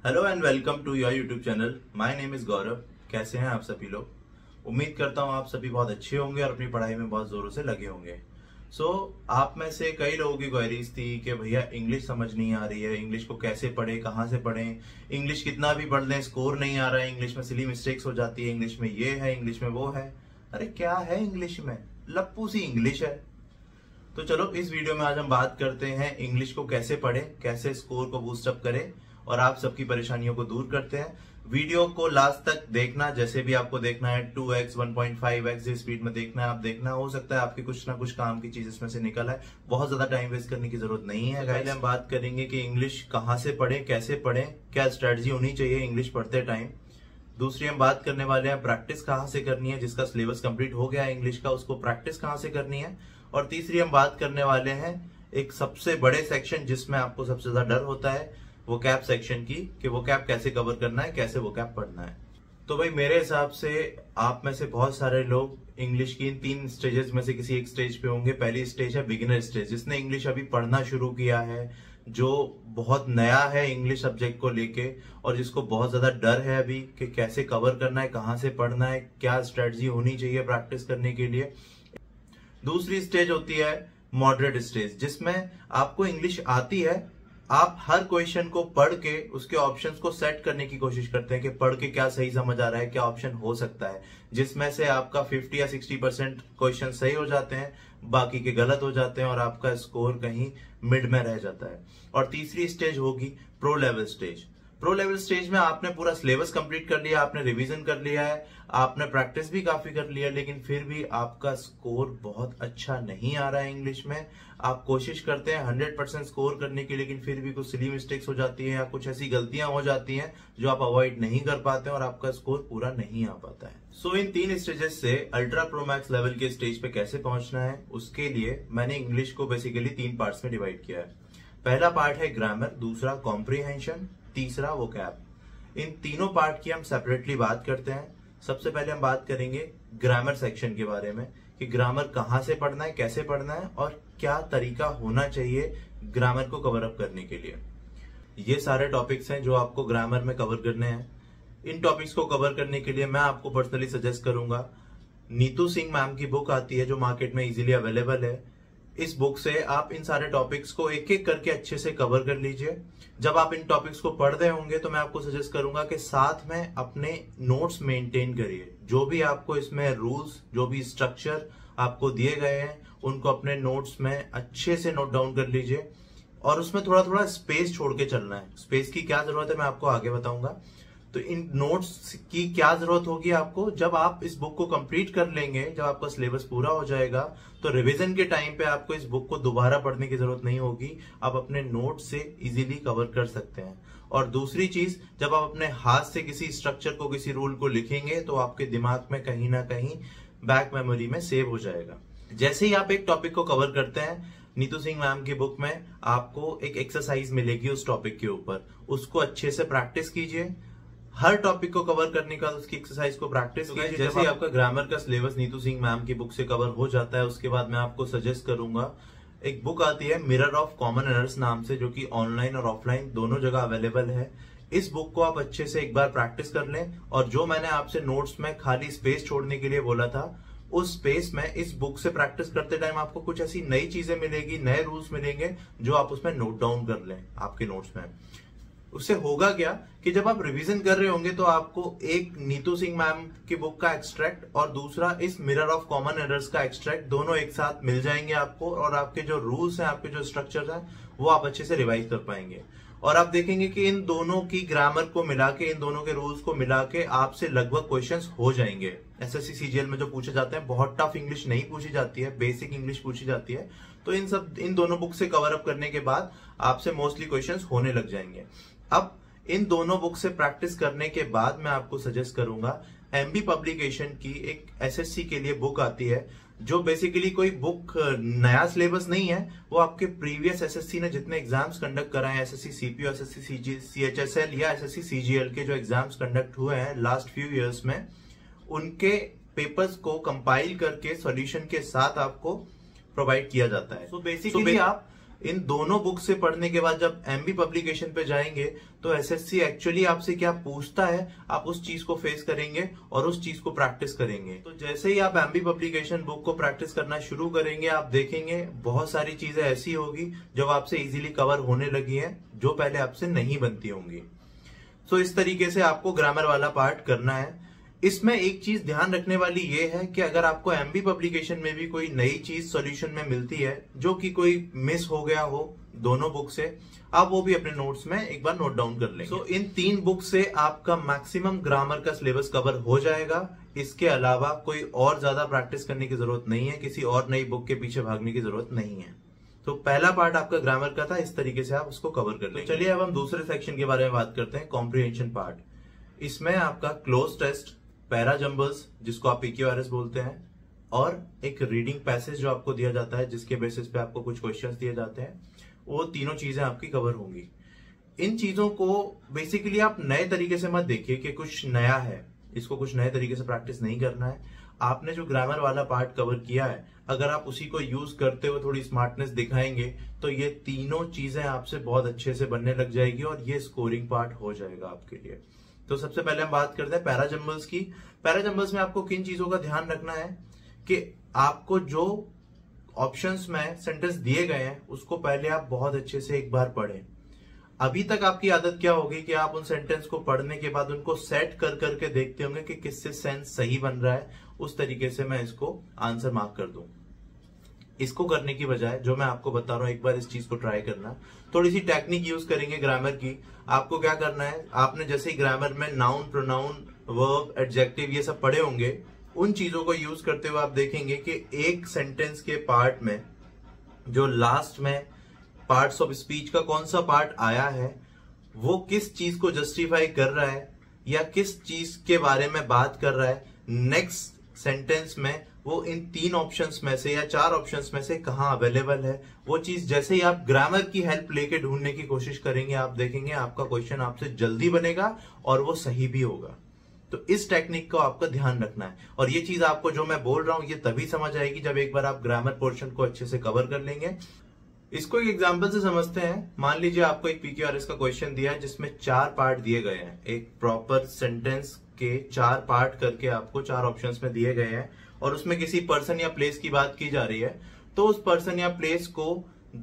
Hello and welcome to your YouTube channel. My name is Gaurav. कैसे हैं आप सभी लोग? उम्मीद करता हूं आप सभी बहुत अच्छे होंगे और अपनी पढ़ाई में बहुत जोरों से लगे होंगे। आप में से कई लोगों की क्वेरीज थी कि भैया इंग्लिश समझ नहीं आ रही है, इंग्लिश को कैसे पढ़े, कहाँ से पढ़ें, इंग्लिश कितना भी पढ़ लें स्कोर नहीं आ रहा है, इंग्लिश में सिली मिस्टेक्स हो जाती है, इंग्लिश में ये है, इंग्लिश में वो है। अरे क्या है इंग्लिश में? लप्पू सी इंग्लिश है। तो चलो इस वीडियो में आज हम बात करते हैं इंग्लिश को कैसे पढ़ें, कैसे स्कोर को बूस्टअप करें और आप सबकी परेशानियों को दूर करते हैं। वीडियो को लास्ट तक देखना, जैसे भी आपको देखना है 2x 1.5x जिस स्पीड में देखना है आप देखना। हो सकता है आपकी कुछ ना कुछ काम की चीज इसमें से निकल आए, बहुत ज्यादा टाइम वेस्ट करने की जरूरत नहीं है। पहले हम बात करेंगे कि इंग्लिश कहाँ से पढ़ें, कैसे पढ़ें, क्या स्ट्रेटजी होनी चाहिए इंग्लिश पढ़ते टाइम। दूसरी हम बात करने वाले हैं प्रैक्टिस कहाँ से करनी है, जिसका सिलेबस कंप्लीट हो गया है इंग्लिश का उसको प्रैक्टिस कहाँ से करनी है। और तीसरी हम बात करने वाले हैं एक सबसे बड़े सेक्शन जिसमें आपको सबसे ज्यादा डर होता है, वोकैब सेक्शन की, कि वोकैब कैसे कवर करना है, कैसे वोकैब पढ़ना है। तो भाई मेरे हिसाब से आप में से बहुत सारे लोग इंग्लिश की इन 3 स्टेजेस में से किसी एक स्टेज पे होंगे। पहली स्टेज है बिगिनर स्टेज, जिसने इंग्लिश अभी पढ़ना शुरू किया है, जो बहुत नया है इंग्लिश सब्जेक्ट को लेके और जिसको बहुत ज्यादा डर है अभी कि कैसे कवर करना है, कहाँ से पढ़ना है, क्या स्ट्रेटजी होनी चाहिए प्रैक्टिस करने के लिए। दूसरी स्टेज होती है मॉडरेट स्टेज, जिसमें आपको इंग्लिश आती है, आप हर क्वेश्चन को पढ़ के उसके ऑप्शंस को सेट करने की कोशिश करते हैं कि पढ़ के क्या सही समझ आ रहा है, क्या ऑप्शन हो सकता है, जिसमें से आपका 50 या 60% क्वेश्चन सही हो जाते हैं, बाकी के गलत हो जाते हैं और आपका स्कोर कहीं मिड में रह जाता है। और तीसरी स्टेज होगी pro level stage. Pro level stage में आपने पूरा सिलेबस कंप्लीट कर लिया, आपने रिवीजन कर लिया है, आपने प्रैक्टिस भी काफी कर लिया, लेकिन फिर भी आपका स्कोर बहुत अच्छा नहीं आ रहा है इंग्लिश में। आप कोशिश करते हैं 100% स्कोर करने की, लेकिन फिर भी कुछ सिली मिस्टेक्स हो जाती है या कुछ ऐसी गलतियां हो जाती हैं जो आप अवॉइड नहीं कर पाते और आपका स्कोर पूरा नहीं आ पाता है। इन 3 स्टेजेस से अल्ट्रा प्रो मैक्स लेवल के स्टेज पे कैसे पहुंचना है, उसके लिए मैंने इंग्लिश को बेसिकली 3 पार्ट्स में डिवाइड किया है। पहला पार्ट है ग्रामर, दूसरा कॉम्प्रीहेंशन, तीसरा वोकैब। इन तीनों पार्ट की हम सेपरेटली बात करते हैं। सबसे पहले हम बात करेंगे ग्रामर सेक्शन के बारे में कि ग्रामर कहाँ से पढ़ना है, कैसे पढ़ना है और क्या तरीका होना चाहिए ग्रामर को कवर अप करने के लिए। ये सारे टॉपिक्स हैं जो आपको ग्रामर में कवर करने हैं। इन टॉपिक्स को कवर करने के लिए मैं आपको पर्सनली सजेस्ट करूंगा, नीतू सिंह मैम की बुक आती है जो मार्केट में इजीली अवेलेबल है। इस बुक से आप इन सारे टॉपिक्स को एक एक करके अच्छे से कवर कर लीजिए। जब आप इन टॉपिक्स को पढ़ रहे होंगे तो मैं आपको सजेस्ट करूंगा कि साथ में अपने नोट्स मेंटेन करिए। जो भी आपको इसमें रूल्स, जो भी स्ट्रक्चर आपको दिए गए हैं, उनको अपने नोट्स में अच्छे से नोट डाउन कर लीजिए और उसमें थोड़ा थोड़ा स्पेस छोड़ के चलना है। स्पेस की क्या जरूरत है मैं आपको आगे बताऊंगा। तो इन नोट्स की क्या जरूरत होगी आपको, जब आप इस बुक को कंप्लीट कर लेंगे, जब आपका सिलेबस पूरा हो जाएगा, तो रिवीजन के टाइम पे आपको इस बुक को दोबारा पढ़ने की जरूरत नहीं होगी, आप अपने नोट से इजीली कवर कर सकते हैं। और दूसरी चीज, जब आप अपने हाथ से किसी स्ट्रक्चर को, किसी रूल को लिखेंगे तो आपके दिमाग में कहीं ना कहीं बैक मेमोरी में सेव हो जाएगा। जैसे ही आप एक टॉपिक को कवर करते हैं, नीतू सिंह मैम की बुक में आपको एक एक्सरसाइज मिलेगी उस टॉपिक के ऊपर, उसको अच्छे से प्रैक्टिस कीजिए। हर टॉपिक को कवर करने का उसकी एक्सरसाइज को प्रैक्टिस कीजिए। जैसे आपका ग्रामर का सिलेबस नीतू सिंह मैम की बुक से कवर हो जाता है, उसके बाद मैं आपको सजेस्ट करूंगा, एक बुक आती है मिरर ऑफ कॉमन एरर्स नाम से, जो कि ऑनलाइन और ऑफलाइन दोनों जगह अवेलेबल है। इस बुक को आप अच्छे से एक बार प्रैक्टिस कर लें और जो मैंने आपसे नोट्स में खाली स्पेस छोड़ने के लिए बोला था, उस स्पेस में इस बुक से प्रैक्टिस करते टाइम आपको कुछ ऐसी नई चीजें मिलेगी, नए रूल्स मिलेंगे जो आप उसमें नोट डाउन कर लें आपके नोट्स में। उससे होगा क्या कि जब आप रिवीजन कर रहे होंगे तो आपको एक नीतू सिंह मैम की बुक का एक्सट्रैक्ट और दूसरा इस मिरर ऑफ कॉमन एरर्स का एक्सट्रैक्ट दोनों एक साथ मिल जाएंगे आपको, और आपके जो रूल्स हैं, आपके जो स्ट्रक्चर्स हैं, वो आप अच्छे से रिवाइज कर पाएंगे। और आप देखेंगे कि इन दोनों की ग्रामर को मिला के, इन दोनों के रूल्स को मिला के आपसे लगभग क्वेश्चंस हो जाएंगे। एसएससी सीजीएल में जो पूछे जाते हैं, बहुत टफ इंग्लिश नहीं पूछी जाती है, बेसिक इंग्लिश पूछी जाती है। तो इन दोनों बुक से कवर अप करने के बाद आपसे मोस्टली क्वेश्चंस होने लग जाएंगे। अब इन दोनों बुक से प्रैक्टिस करने के बाद मैं आपको सजेस्ट करूंगा, एमबी पब्लिकेशन की एक एसएससी के लिए बुक आती है, जो बेसिकली कोई बुक नया सिलेबस नहीं है, वो आपके प्रीवियस एसएससी ने जितने एग्जाम्स कंडक्ट कराए हैं, एसएससी सीपीओ, एसएससी सीएचएसएल या एसएससी सीजीएल के जो एग्जाम्स कंडक्ट हुए हैं लास्ट फ्यू इयर्स में, उनके पेपर्स को कंपाइल करके सॉल्यूशन के साथ आपको प्रोवाइड किया जाता है। बेसिकली आप इन दोनों बुक से पढ़ने के बाद जब एमबी पब्लिकेशन पे जाएंगे तो एसएससी एक्चुअली आपसे क्या पूछता है, आप उस चीज को फेस करेंगे और उस चीज को प्रैक्टिस करेंगे। तो जैसे ही आप एमबी पब्लिकेशन बुक को प्रैक्टिस करना शुरू करेंगे, आप देखेंगे बहुत सारी चीजें ऐसी होगी जो आपसे इजीली कवर होने लगी है, जो पहले आपसे नहीं बनती होंगी। तो इस तरीके से आपको ग्रामर वाला पार्ट करना है। इसमें एक चीज ध्यान रखने वाली ये है कि अगर आपको एमबी पब्लिकेशन में भी कोई नई चीज सॉल्यूशन में मिलती है जो कि कोई मिस हो गया हो दोनों बुक से, आप वो भी अपने नोट्स में एक बार नोट डाउन कर लेंगे। तो इन 3 बुक से आपका मैक्सिमम ग्रामर का सिलेबस कवर हो जाएगा। इसके अलावा कोई और ज्यादा प्रैक्टिस करने की जरूरत नहीं है, किसी और नई बुक के पीछे भागने की जरूरत नहीं है। तो पहला पार्ट आपका ग्रामर का था, इस तरीके से आप उसको कवर कर लेंगे। चलिए अब हम दूसरे सेक्शन के बारे में बात करते हैं, कॉम्प्रिहेंशन पार्ट। इसमें आपका क्लोज टेस्ट, पैरा जंबल्स जिसको आप पीक्यूआरएस बोलते हैं, और एक रीडिंग पैसेज जो आपको दिया जाता है जिसके बेसिस पे आपको कुछ क्वेश्चंस दिए जाते हैं, वो तीनों चीजें आपकी कवर होंगी। इन चीजों को बेसिकली आप नए तरीके से मत देखिए कि कुछ नया है, इसको कुछ नए तरीके से प्रैक्टिस नहीं करना है। आपने जो ग्रामर वाला पार्ट कवर किया है, अगर आप उसी को यूज करते हुए थोड़ी स्मार्टनेस दिखाएंगे तो ये तीनों चीजें आपसे बहुत अच्छे से बनने लग जाएगी और ये स्कोरिंग पार्ट हो जाएगा आपके लिए। तो सबसे पहले हम बात करते हैं पैरा जंबल्स की। पैरा जंबल्स में आपको किन चीजों का ध्यान रखना है कि आपको जो ऑप्शंस में सेंटेंस दिए गए हैं उसको पहले आप बहुत अच्छे से एक बार पढ़ें। अभी तक आपकी आदत क्या होगी कि आप उन सेंटेंस को पढ़ने के बाद उनको सेट कर करके देखते होंगे कि किससे सेंस सही बन रहा है, उस तरीके से मैं इसको आंसर मार्क कर दूं। इसको करने की बजाय जो मैं आपको बता रहा हूं, एक बार इस चीज को ट्राई करना। थोड़ी सी टेक्निक यूज करेंगे ग्रामर की। आपको क्या करना है, आपने जैसे ही ग्रामर में नाउन, प्रोनाउन, वर्ब, एडजेक्टिव ये सब पढ़े होंगे, उन चीजों को यूज करते हुए आप देखेंगे कि एक सेंटेंस के पार्ट में जो लास्ट में पार्ट्स ऑफ स्पीच का कौन सा पार्ट आया है, वो किस चीज को जस्टिफाई कर रहा है या किस चीज के बारे में बात कर रहा है। नेक्स्ट सेंटेंस में वो इन 3 ऑप्शंस में से या 4 ऑप्शंस में से कहां अवेलेबल है, वो चीज जैसे ही आप ग्रामर की हेल्प लेके ढूंढने की कोशिश करेंगे, आप देखेंगे आपका क्वेश्चन आपसे जल्दी बनेगा और वो सही भी होगा। तो इस टेक्निक को आपका ध्यान रखना है। और ये चीज आपको जो मैं बोल रहा हूं ये तभी समझ आएगी जब एक बार आप ग्रामर पोर्शन को अच्छे से कवर कर लेंगे। इसको एक एग्जांपल से समझते हैं। मान लीजिए आपको एक पीक्यूआरएस का क्वेश्चन दिया है जिसमें 4 पार्ट दिए गए हैं। एक प्रॉपर सेंटेंस के 4 पार्ट करके आपको 4 ऑप्शंस में दिए गए हैं और उसमें किसी पर्सन या प्लेस की बात की जा रही है। तो उस पर्सन या प्लेस को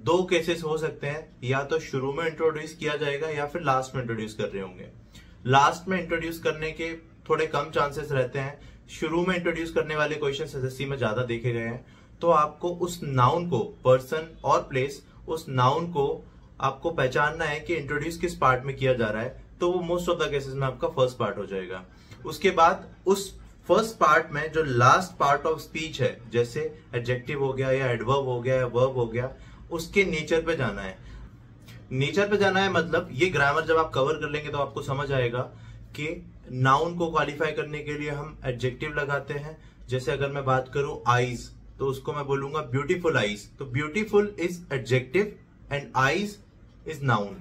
2 केसेस हो सकते हैं, या तो शुरू में इंट्रोड्यूस किया जाएगा या फिर लास्ट में इंट्रोड्यूस कर रहे होंगे। लास्ट में इंट्रोड्यूस करने के थोड़े कम चांसेस रहते हैं। शुरू में इंट्रोड्यूस करने वाले क्वेश्चन एसएससी में ज्यादा देखे गए हैं। तो आपको उस नाउन को, पर्सन और प्लेस, उस नाउन को आपको पहचानना है कि इंट्रोड्यूस किस पार्ट में किया जा रहा है। तो वो मोस्ट ऑफ द केसेस में आपका फर्स्ट पार्ट हो जाएगा। उसके बाद उस फर्स्ट पार्ट में जो लास्ट पार्ट ऑफ स्पीच है, जैसे एडजेक्टिव हो गया या एडवर्ब हो गया या वर्ब हो गया, उसके नेचर पे जाना है। नेचर पे जाना है मतलब ये ग्रामर जब आप कवर कर लेंगे तो आपको समझ आएगा कि नाउन को क्वालिफाई करने के लिए हम एडजेक्टिव लगाते हैं। जैसे अगर मैं बात करूं आईज, तो उसको मैं बोलूंगा ब्यूटीफुल आईज। तो beautiful is adjective and eyes is noun.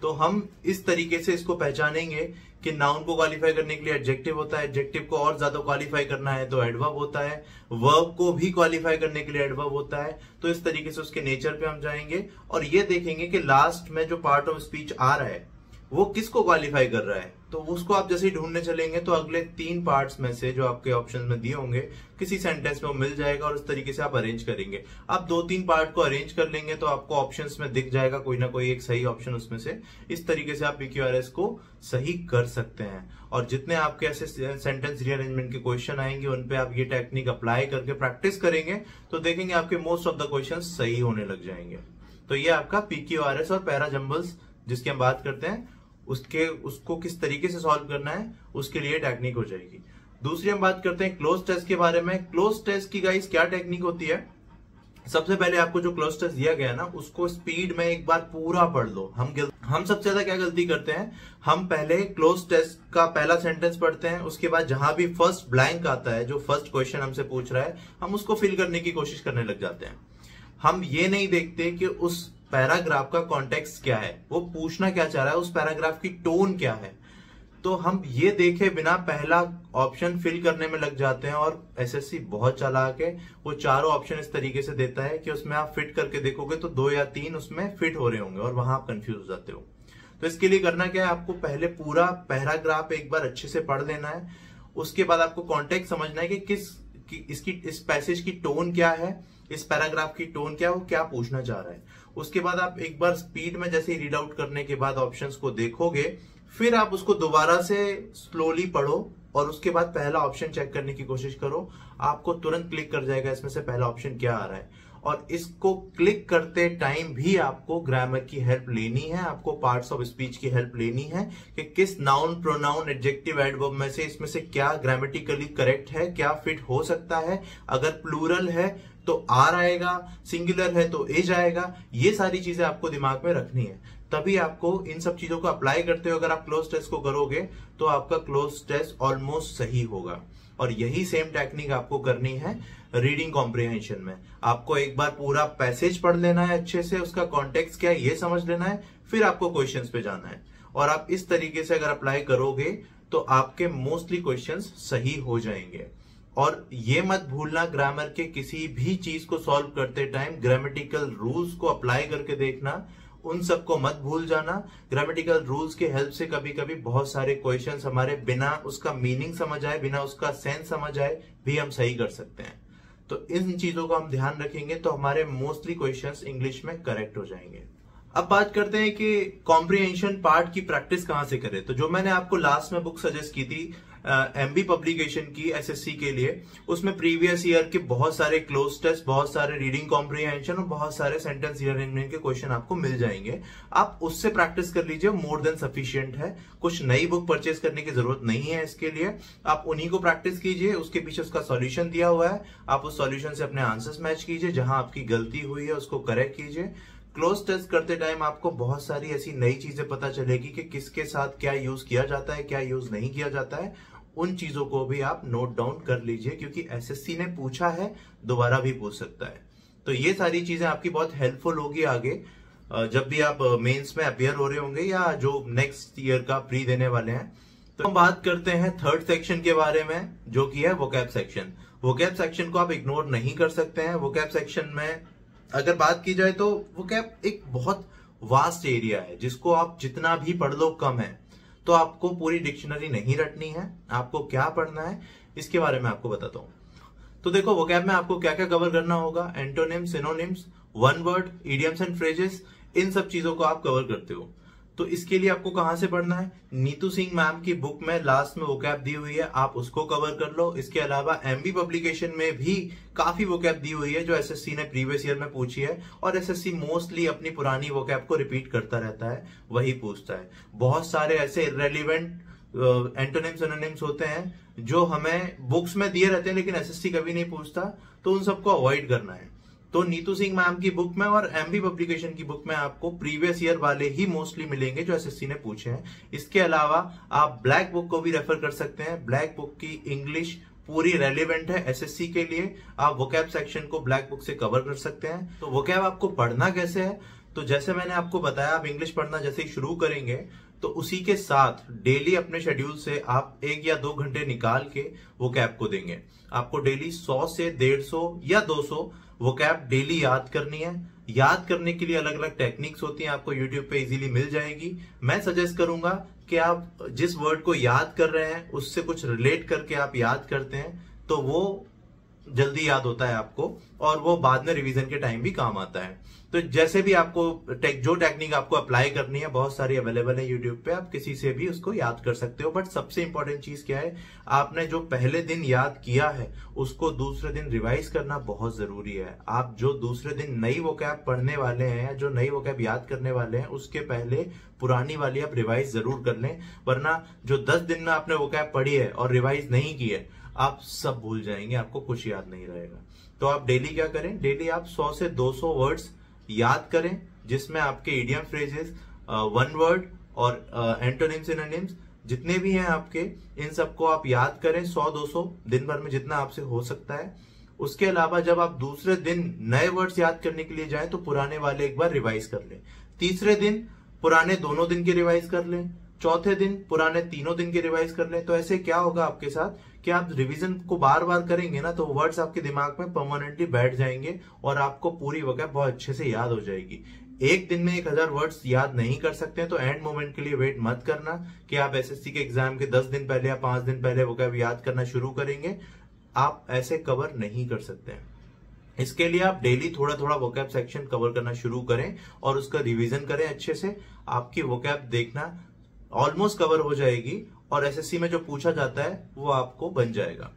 तो हम इस तरीके से इसको पहचानेंगे कि नाउन को क्वालिफाई करने के लिए एडजेक्टिव होता है, एडजेक्टिव को और ज्यादा क्वालिफाई करना है तो एडवर्ब होता है, वर्ब को भी क्वालिफाई करने के लिए एडवर्ब होता है। तो इस तरीके से उसके नेचर पे हम जाएंगे और ये देखेंगे कि लास्ट में जो पार्ट ऑफ स्पीच आ रहा है वो किसको क्वालिफाई कर रहा है। तो उसको आप जैसे ही ढूंढने चलेंगे तो अगले 3 पार्ट्स में से जो आपके ऑप्शन में दिए होंगे किसी सेंटेंस में वो मिल जाएगा और उस तरीके से आप अरेंज करेंगे। आप 2-3 पार्ट को अरेंज कर लेंगे तो आपको ऑप्शंस में दिख जाएगा कोई ना कोई एक सही ऑप्शन उसमें से। इस तरीके से आप पीक्यूआरएस को सही कर सकते हैं। और जितने आपके ऐसे सेंटेंस रीअरेंजमेंट के क्वेश्चन आएंगे उन पे आप ये टेक्निक अप्लाई करके प्रैक्टिस करेंगे तो देखेंगे आपके मोस्ट ऑफ द क्वेश्चन सही होने लग जाएंगे। तो ये आपका पीक्यूआरएस और पैरा जंबल्स जिसकी हम बात करते हैं उसको किस तरीके से सॉल्व करना है उसके लिए टेक्निक हो जाएगी। दूसरी हम बात करते हैं क्लोज टेस्ट के बारे में। क्लोज टेस्ट की गाइस क्या टेक्निक होती है। सबसे पहले आपको जो क्लोज टेस्ट दिया गया ना उसको स्पीड में एक बार पूरा पढ़ लो। हम सबसे ज्यादा क्या गलती करते हैं, हम पहले क्लोज टेस्ट का पहला सेंटेंस पढ़ते हैं, उसके बाद जहां भी फर्स्ट ब्लैंक आता है, जो फर्स्ट क्वेश्चन हमसे पूछ रहा है, हम उसको फिल करने की कोशिश करने लग जाते हैं। हम ये नहीं देखते कि उस पैराग्राफ का कॉन्टेक्स्ट क्या है, वो पूछना क्या चाह रहा है, उस पैराग्राफ की टोन क्या है। तो हम ये देखे बिना पहला ऑप्शन फिल करने में लग जाते हैं, और एसएससी बहुत चालाक है, वो चारों ऑप्शन इस तरीके से देता है कि उसमें आप फिट करके देखोगे तो 2 या 3 उसमें फिट हो रहे होंगे और वहां आप कंफ्यूज हो जाते हो। तो इसके लिए करना क्या है, आपको पहले पूरा पैराग्राफ एक बार अच्छे से पढ़ लेना है। उसके बाद आपको कॉन्टेक्स्ट समझना है कि इस पैसेज की टोन क्या है, इस पैराग्राफ की टोन क्या है, वो क्या पूछना चाह रहा है। उसके बाद आप एक बार स्पीड में जैसे रीड आउट करने के बाद ऑप्शंस को देखोगे, फिर आप उसको दोबारा से स्लोली पढ़ो और उसके बाद पहला ऑप्शन चेक करने की कोशिश करो। आपको तुरंत क्लिक कर जाएगा इसमें से पहला ऑप्शन क्या आ रहा है। और इसको क्लिक करते टाइम भी आपको ग्रामर की हेल्प लेनी है, आपको पार्ट्स ऑफ स्पीच की हेल्प लेनी है कि किस नाउन, प्रोनाउन, एडजेक्टिव, एडवर्ब में से इसमें से क्या ग्रामेटिकली करेक्ट है, क्या फिट हो सकता है। अगर प्लूरल है तो आर आएगा, सिंगुलर है तो एज आएगा। ये सारी चीजें आपको दिमाग में रखनी है, तभी आपको इन सब चीजों को अप्लाई करते हो अगर आप क्लोज टेस्ट को करोगे तो आपका क्लोज टेस्ट ऑलमोस्ट सही होगा। और यही सेम टेक्निक आपको करनी है रीडिंग कॉम्प्रिहेंशन में। आपको एक बार पूरा पैसेज पढ़ लेना है अच्छे से, उसका कॉन्टेक्स्ट क्या है ये समझ लेना है, फिर आपको क्वेश्चंस पे जाना है। और आप इस तरीके से अगर अप्लाई करोगे तो आपके मोस्टली क्वेश्चंस सही हो जाएंगे। और ये मत भूलना, ग्रामर के किसी भी चीज को सॉल्व करते टाइम ग्रामेटिकल रूल्स को अप्लाई करके देखना, उन सबको मत भूल जाना। ग्रामेटिकल रूल्स के हेल्प से कभी कभी बहुत सारे क्वेश्चंस हमारे बिना उसका मीनिंग समझ आए, बिना उसका सेंस समझ आए भी हम सही कर सकते हैं। तो इन चीजों को हम ध्यान रखेंगे तो हमारे मोस्टली क्वेश्चंस इंग्लिश में करेक्ट हो जाएंगे। अब बात करते हैं कि कॉम्प्रिहेंशन पार्ट की प्रैक्टिस कहां से करें। तो जो मैंने आपको लास्ट में बुक सजेस्ट की थी एमबी पब्लिकेशन की एसएससी के लिए, उसमें प्रीवियस ईयर के बहुत सारे क्लोज टेस्ट, बहुत सारे रीडिंग कॉम्प्रिहेंशन और बहुत सारे सेंटेंस रीअरेंजमेंट के क्वेश्चन आपको मिल जाएंगे। आप उससे प्रैक्टिस कर लीजिए, मोर देन सफिशिएंट है। कुछ नई बुक परचेज करने की जरूरत नहीं है इसके लिए, आप उन्हीं को प्रैक्टिस कीजिए। उसके पीछे उसका सॉल्यूशन दिया हुआ है, आप उस सॉल्यूशन से अपने आंसर्स मैच कीजिए, जहां आपकी गलती हुई है उसको करेक्ट कीजिए। क्लोज टेस्ट करते टाइम आपको बहुत सारी ऐसी नई चीजें पता चलेगी कि किसके साथ क्या यूज किया जाता है, क्या यूज नहीं किया जाता है। उन चीजों को भी आप नोट डाउन कर लीजिए, क्योंकि एसएससी ने पूछा है, दोबारा भी पूछ सकता है। तो ये सारी चीजें आपकी बहुत हेल्पफुल होगी आगे जब भी आप मेंस में अपियर हो रहे होंगे या जो नेक्स्ट ईयर का प्री देने वाले हैं। तो हम बात करते हैं थर्ड सेक्शन के बारे में, जो कि है वोकैब सेक्शन। वोकैब सेक्शन को आप इग्नोर नहीं कर सकते हैं। वोकैब सेक्शन में अगर बात की जाए तो वोकैब एक बहुत वास्ट एरिया है, जिसको आप जितना भी पढ़ लो कम है। तो आपको पूरी डिक्शनरी नहीं रटनी है, आपको क्या पढ़ना है इसके बारे में आपको बताता हूं। तो देखो वोकैब में आपको क्या क्या कवर करना होगा, antonyms, synonyms, one word, idioms and phrases, इन सब चीजों को आप कवर करते हो। तो इसके लिए आपको कहां से पढ़ना है, नीतू सिंह मैम की बुक में लास्ट में वोकैब दी हुई है, आप उसको कवर कर लो। इसके अलावा एमबी पब्लिकेशन में भी काफी वोकैब दी हुई है जो एसएससी ने प्रीवियस ईयर में पूछी है, और एसएससी मोस्टली अपनी पुरानी वोकैब को रिपीट करता रहता है, वही पूछता है। बहुत सारे ऐसे इररेलेवेंट एंटोनिम्स सिनोनिम्स होते हैं जो हमें बुक्स में दिए रहते हैं लेकिन एसएससी कभी नहीं पूछता, तो उन सबको अवॉइड करना है। तो नीतू सिंह मैम की बुक में और एमबी पब्लिकेशन की बुक में आपको प्रीवियस ईयर वाले ही मोस्टली मिलेंगे जो एसएससी ने पूछे हैं। इसके अलावा आप ब्लैक बुक को भी रेफर कर सकते हैं। ब्लैक बुक की इंग्लिश पूरी रेलेवेंट है एसएससी के लिए, आप वोकैब सेक्शन को ब्लैक बुक से कवर कर सकते हैं। तो वोकैब आपको पढ़ना कैसे है, तो जैसे मैंने आपको बताया, आप इंग्लिश पढ़ना जैसे ही शुरू करेंगे तो उसी के साथ डेली अपने शेड्यूल से आप 1 या 2 घंटे निकाल के वोकैब को देंगे। आपको डेली 100 से 150 या 200 वोकैब डेली याद करनी है। याद करने के लिए अलग अलग टेक्निक्स होती हैं, आपको यूट्यूब पे इजीली मिल जाएगी। मैं सजेस्ट करूंगा कि आप जिस वर्ड को याद कर रहे हैं उससे कुछ रिलेट करके आप याद करते हैं तो वो जल्दी याद होता है आपको, और वो बाद में रिवीजन के टाइम भी काम आता है। तो जैसे भी आपको जो टेक्निक आपको अप्लाई करनी है बहुत सारी अवेलेबल है यूट्यूब पे, आप किसी से भी उसको याद कर सकते हो। बट सबसे इंपॉर्टेंट चीज क्या है, आपने जो पहले दिन याद किया है उसको दूसरे दिन रिवाइज करना बहुत जरूरी है। आप जो दूसरे दिन नई वोकैब पढ़ने वाले हैं, जो नई वोकैब याद करने वाले हैं, उसके पहले पुरानी वाली आप रिवाइज जरूर कर लें, वरना जो 10 दिन में आपने वोकैब पढ़ी है और रिवाइज नहीं की है, आप सब भूल जाएंगे, आपको कुछ याद नहीं रहेगा। तो आप डेली क्या करें, डेली आप 100 से 200 वर्ड्स याद करें, जिसमें आपके इडियम फ्रेजेस, वन वर्ड और एंटोनिम्स सिनोनिम्स जितने भी हैं आपके, इन सबको आप याद करें 100-200 दिन भर में जितना आपसे हो सकता है। उसके अलावा जब आप दूसरे दिन नए वर्ड्स याद करने के लिए जाएं तो पुराने वाले एक बार रिवाइज कर लें। तीसरे दिन पुराने दोनों दिन के रिवाइज कर लें। चौथे दिन पुराने तीनों दिन के रिवाइज कर लें। तो ऐसे क्या होगा आपके साथ कि आप रिवीजन को बार बार करेंगे ना, तो वर्ड्स आपके दिमाग में परमानेंटली बैठ जाएंगे और आपको पूरी वोकैब बहुत अच्छे से याद हो जाएगी। एक दिन में 1000 वर्ड्स याद नहीं कर सकते तो एंड मोमेंट के लिए वेट मत करना कि आप एसएससी के एग्जाम के 10 दिन पहले या 5 दिन पहले वोकैब याद करना शुरू करेंगे। आप ऐसे कवर नहीं कर सकते हैं। इसके लिए आप डेली थोड़ा थोड़ा वोकैब सेक्शन कवर करना शुरू करें और उसका रिवीजन करें अच्छे से। आपकी वोकैब देखना ऑलमोस्ट कवर हो जाएगी और एसएससी में जो पूछा जाता है वो आपको बन जाएगा।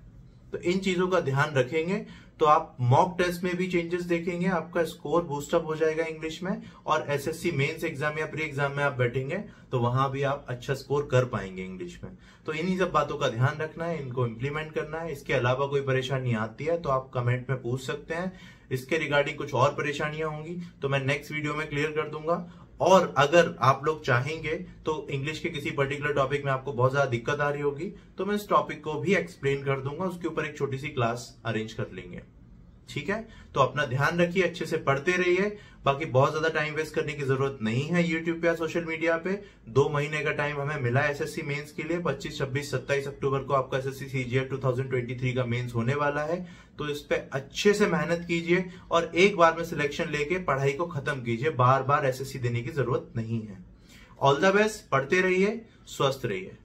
तो इन चीजों का ध्यान रखेंगे तो आप मॉक टेस्ट में भी चेंजेस देखेंगे, आपका स्कोर बूस्टअप हो जाएगा इंग्लिश में, और एसएससी मेंस एग्जाम या प्री एग्जाम में आप बैठेंगे तो वहां भी आप अच्छा स्कोर कर पाएंगे इंग्लिश में। तो इन्हीं सब बातों का ध्यान रखना है, इनको इम्प्लीमेंट करना है। इसके अलावा कोई परेशानी आती है तो आप कमेंट में पूछ सकते हैं। इसके रिगार्डिंग कुछ और परेशानियां होंगी तो मैं नेक्स्ट वीडियो में क्लियर कर दूंगा। और अगर आप लोग चाहेंगे तो इंग्लिश के किसी पर्टिकुलर टॉपिक में आपको बहुत ज्यादा दिक्कत आ रही होगी तो मैं इस टॉपिक को भी एक्सप्लेन कर दूंगा, उसके ऊपर एक छोटी सी क्लास अरेंज कर लेंगे। ठीक है, तो अपना ध्यान रखिए, अच्छे से पढ़ते रहिए। बाकी बहुत ज्यादा टाइम वेस्ट करने की जरूरत नहीं है यूट्यूब पे या सोशल मीडिया पे। 2 महीने का टाइम हमें मिला है एसएससी मेंस के लिए। 25, 26, 27 अक्टूबर को आपका एसएससी सीजीएल 2023 का मेंस होने वाला है। तो इस पे अच्छे से मेहनत कीजिए और एक बार में सिलेक्शन लेके पढ़ाई को खत्म कीजिए। बार बार एसएससी देने की जरूरत नहीं है। ऑल द बेस्ट, पढ़ते रहिए, स्वस्थ रहिए।